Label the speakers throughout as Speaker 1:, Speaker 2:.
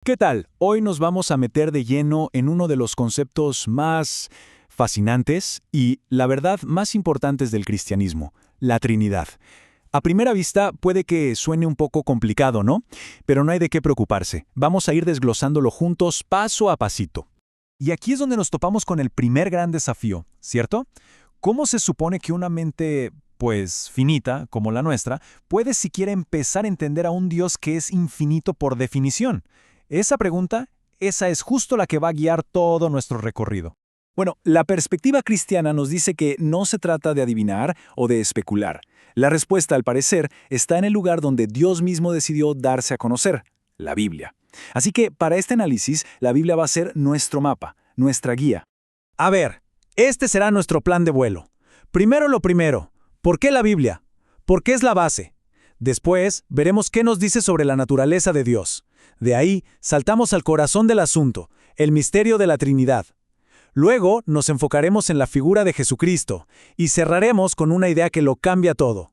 Speaker 1: ¿Qué tal? Hoy nos vamos a meter de lleno en uno de los conceptos más fascinantes y, la verdad, más importantes del cristianismo, la Trinidad. A primera vista puede que suene un poco complicado, ¿no? Pero no hay de qué preocuparse. Vamos a ir desglosándolo juntos paso a pasito. Y aquí es donde nos topamos con el primer gran desafío, ¿cierto? ¿Cómo se supone que una mente, pues, finita, como la nuestra, puede siquiera empezar a entender a un Dios que es infinito por definición? Esa pregunta, esa es justo la que va a guiar todo nuestro recorrido. Bueno, la perspectiva cristiana nos dice que no se trata de adivinar o de especular. La respuesta, al parecer, está en el lugar donde Dios mismo decidió darse a conocer, la Biblia. Así que, para este análisis, la Biblia va a ser nuestro mapa, nuestra guía. A ver, este será nuestro plan de vuelo. Primero lo primero, ¿por qué la Biblia? ¿Por qué es la base? Después, veremos qué nos dice sobre la naturaleza de Dios. De ahí, saltamos al corazón del asunto, el misterio de la Trinidad. Luego, nos enfocaremos en la figura de Jesucristo y cerraremos con una idea que lo cambia todo.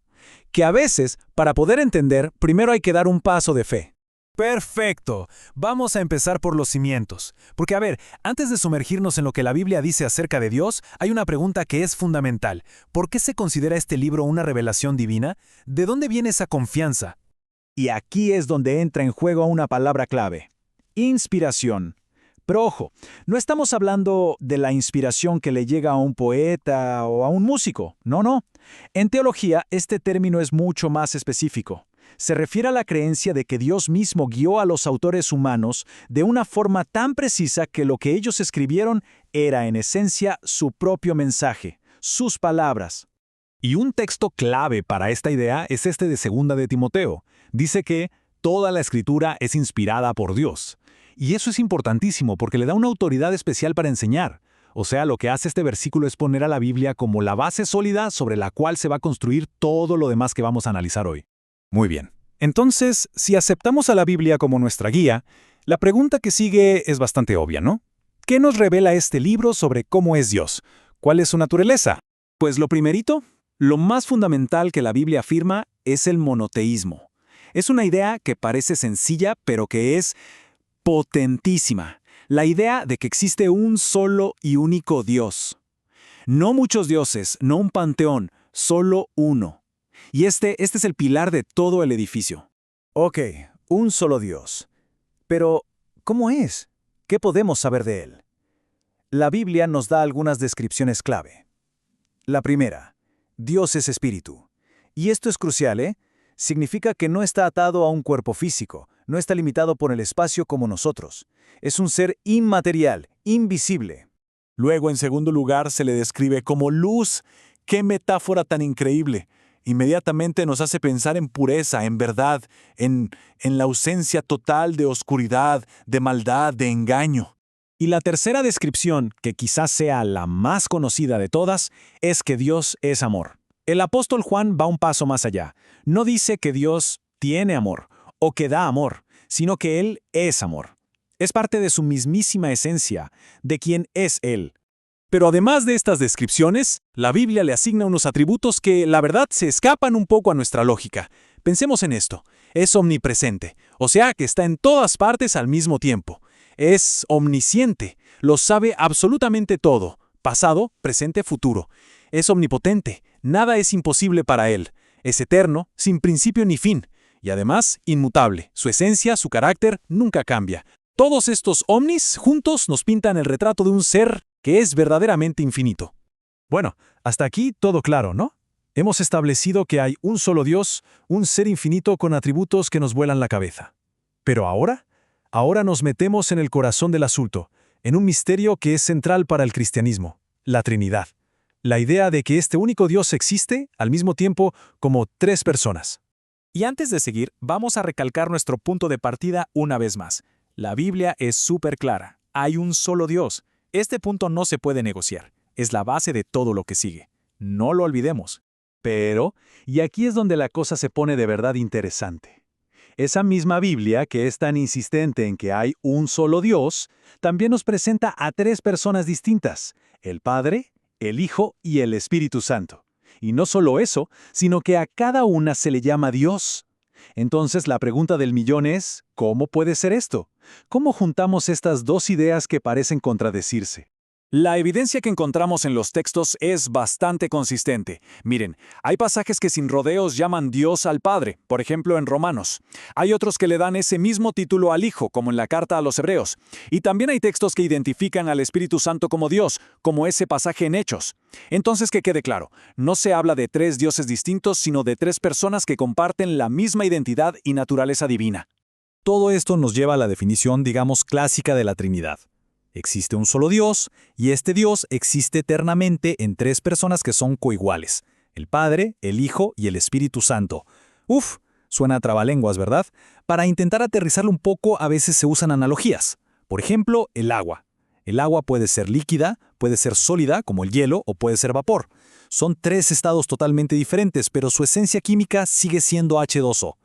Speaker 1: Que a veces, para poder entender, primero hay que dar un paso de fe. Perfecto. Vamos a empezar por los cimientos. Porque, a ver, antes de sumergirnos en lo que la Biblia dice acerca de Dios, hay una pregunta que es fundamental. ¿Por qué se considera este libro una revelación divina? ¿De dónde viene esa confianza? Y aquí es donde entra en juego una palabra clave: inspiración. Pero ojo, no estamos hablando de la inspiración que le llega a un poeta o a un músico. No. En teología, este término es mucho más específico. Se refiere a la creencia de que Dios mismo guió a los autores humanos de una forma tan precisa que lo que ellos escribieron era en esencia su propio mensaje, sus palabras. Y un texto clave para esta idea es este de Segunda de Timoteo. Dice que toda la escritura es inspirada por Dios. Y eso es importantísimo porque le da una autoridad especial para enseñar. O sea, lo que hace este versículo es poner a la Biblia como la base sólida sobre la cual se va a construir todo lo demás que vamos a analizar hoy. Muy bien. Entonces, si aceptamos a la Biblia como nuestra guía, la pregunta que sigue es bastante obvia, ¿no? ¿Qué nos revela este libro sobre cómo es Dios? ¿Cuál es su naturaleza? Pues lo primerito, lo más fundamental que la Biblia afirma es el monoteísmo. Es una idea que parece sencilla, pero que es potentísima. La idea de que existe un solo y único Dios. No muchos dioses, no un panteón, solo uno. Y este es el pilar de todo el edificio. Ok, un solo Dios. Pero, ¿cómo es? ¿Qué podemos saber de él? La Biblia nos da algunas descripciones clave. La primera, Dios es espíritu. Y esto es crucial, ¿eh? Significa que no está atado a un cuerpo físico, no está limitado por el espacio como nosotros. Es un ser inmaterial, invisible. Luego, en segundo lugar, se le describe como luz. ¡Qué metáfora tan increíble! Inmediatamente nos hace pensar en pureza, en verdad, en la ausencia total de oscuridad, de maldad, de engaño. Y la tercera descripción, que quizás sea la más conocida de todas, es que Dios es amor. El apóstol Juan va un paso más allá. No dice que Dios tiene amor o que da amor, sino que Él es amor. Es parte de su mismísima esencia, de quien es Él. Pero además de estas descripciones, la Biblia le asigna unos atributos que, la verdad, se escapan un poco a nuestra lógica. Pensemos en esto. Es omnipresente, o sea que está en todas partes al mismo tiempo. Es omnisciente, lo sabe absolutamente todo, pasado, presente, futuro. Es omnipotente, nada es imposible para él. Es eterno, sin principio ni fin. Y además, inmutable, su esencia, su carácter, nunca cambia. Todos estos omnis juntos nos pintan el retrato de un ser que es verdaderamente infinito. Bueno, hasta aquí todo claro, ¿no? Hemos establecido que hay un solo Dios, un ser infinito con atributos que nos vuelan la cabeza. Pero ahora nos metemos en el corazón del asunto, en un misterio que es central para el cristianismo, la Trinidad. La idea de que este único Dios existe, al mismo tiempo, como tres personas. Y antes de seguir, vamos a recalcar nuestro punto de partida una vez más. La Biblia es súper clara. Hay un solo Dios. Este punto no se puede negociar. Es la base de todo lo que sigue. No lo olvidemos. Pero, y aquí es donde la cosa se pone de verdad interesante. Esa misma Biblia, que es tan insistente en que hay un solo Dios, también nos presenta a tres personas distintas: el Padre, el Hijo y el Espíritu Santo. Y no solo eso, sino que a cada una se le llama Dios. Entonces la pregunta del millón es, ¿cómo puede ser esto? ¿Cómo juntamos estas dos ideas que parecen contradecirse? La evidencia que encontramos en los textos es bastante consistente. Miren, hay pasajes que sin rodeos llaman Dios al Padre, por ejemplo en Romanos. Hay otros que le dan ese mismo título al Hijo, como en la carta a los Hebreos. Y también hay textos que identifican al Espíritu Santo como Dios, como ese pasaje en Hechos. Entonces, que quede claro, no se habla de tres dioses distintos, sino de tres personas que comparten la misma identidad y naturaleza divina.
Speaker 2: Todo esto nos lleva a la definición, digamos, clásica de la Trinidad. Existe un solo Dios, y este Dios existe eternamente en tres personas que son coiguales: el Padre, el Hijo y el Espíritu Santo. Uf, suena a trabalenguas, ¿verdad? Para intentar aterrizarlo un poco, a veces se usan analogías. Por ejemplo, el agua. El agua puede ser líquida, puede ser sólida, como el hielo, o puede ser vapor. Son tres estados totalmente diferentes, pero su esencia química sigue siendo H2O.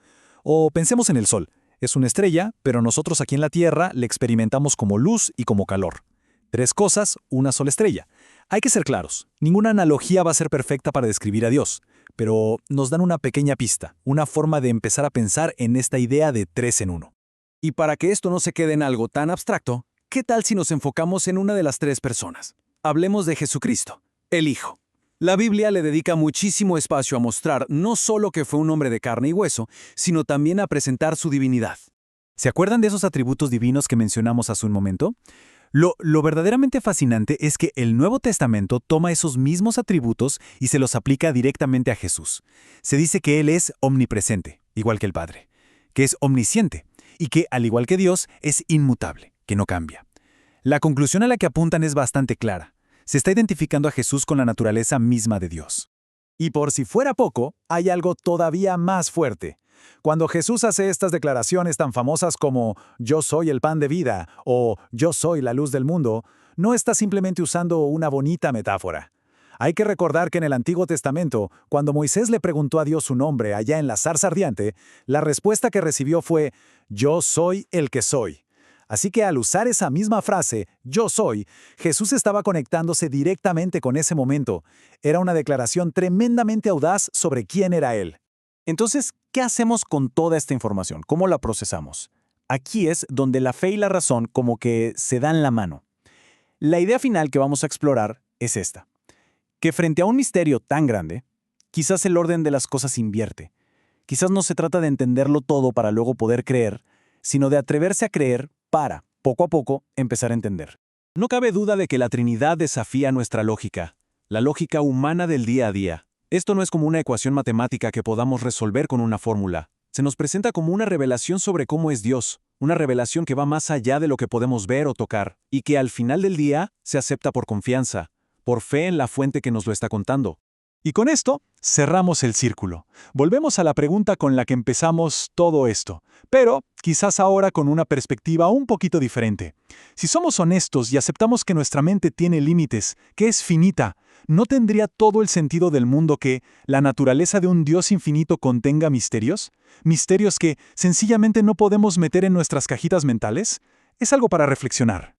Speaker 2: O pensemos en el Sol. Es una estrella, pero nosotros aquí en la Tierra le experimentamos como luz y como calor. Tres cosas, una sola estrella. Hay que ser claros, ninguna analogía va a ser perfecta para describir a Dios, pero nos dan una pequeña pista, una forma de empezar a pensar en esta idea de tres en uno.
Speaker 1: Y para que esto no se quede en algo tan abstracto, ¿qué tal si nos enfocamos en una de las tres personas? Hablemos de Jesucristo, el Hijo. La Biblia le dedica muchísimo espacio a mostrar no solo que fue un hombre de carne y hueso, sino también a presentar su divinidad. ¿Se acuerdan de esos atributos divinos que mencionamos hace un momento? Lo verdaderamente fascinante es que el Nuevo Testamento toma esos mismos atributos y se los aplica directamente a Jesús. Se dice que Él es omnipresente, igual que el Padre, que es omnisciente y que, al igual que Dios, es inmutable, que no cambia. La conclusión a la que apuntan es bastante clara. Se está identificando a Jesús con la naturaleza misma de Dios. Y por si fuera poco, hay algo todavía más fuerte. Cuando Jesús hace estas declaraciones tan famosas como «Yo soy el pan de vida» o «Yo soy la luz del mundo», no está simplemente usando una bonita metáfora. Hay que recordar que en el Antiguo Testamento, cuando Moisés le preguntó a Dios su nombre allá en la zarza ardiente, la respuesta que recibió fue «Yo soy el que soy». Así que al usar esa misma frase, yo soy, Jesús estaba conectándose directamente con ese momento. Era una declaración tremendamente audaz sobre quién era Él. Entonces, ¿qué hacemos con toda esta información? ¿Cómo la procesamos? Aquí es donde la fe y la razón como que se dan la mano. La idea final que vamos a explorar es esta: que frente a un misterio tan grande, quizás el orden de las cosas invierte. Quizás no se trata de entenderlo todo para luego poder creer, sino de atreverse a creer para, poco a poco, empezar a entender. No cabe duda de que la Trinidad desafía nuestra lógica, la lógica humana del día a día. Esto no es como una ecuación matemática que podamos resolver con una fórmula. Se nos presenta como una revelación sobre cómo es Dios, una revelación que va más allá de lo que podemos ver o tocar, y que al final del día se acepta por confianza, por fe en la fuente que nos lo está contando. Y con esto, cerramos el círculo. Volvemos a la pregunta con la que empezamos todo esto, pero quizás ahora con una perspectiva un poquito diferente. Si somos honestos y aceptamos que nuestra mente tiene límites, que es finita, ¿no tendría todo el sentido del mundo que la naturaleza de un Dios infinito contenga misterios? ¿Misterios que sencillamente no podemos meter en nuestras cajitas mentales? Es algo para reflexionar.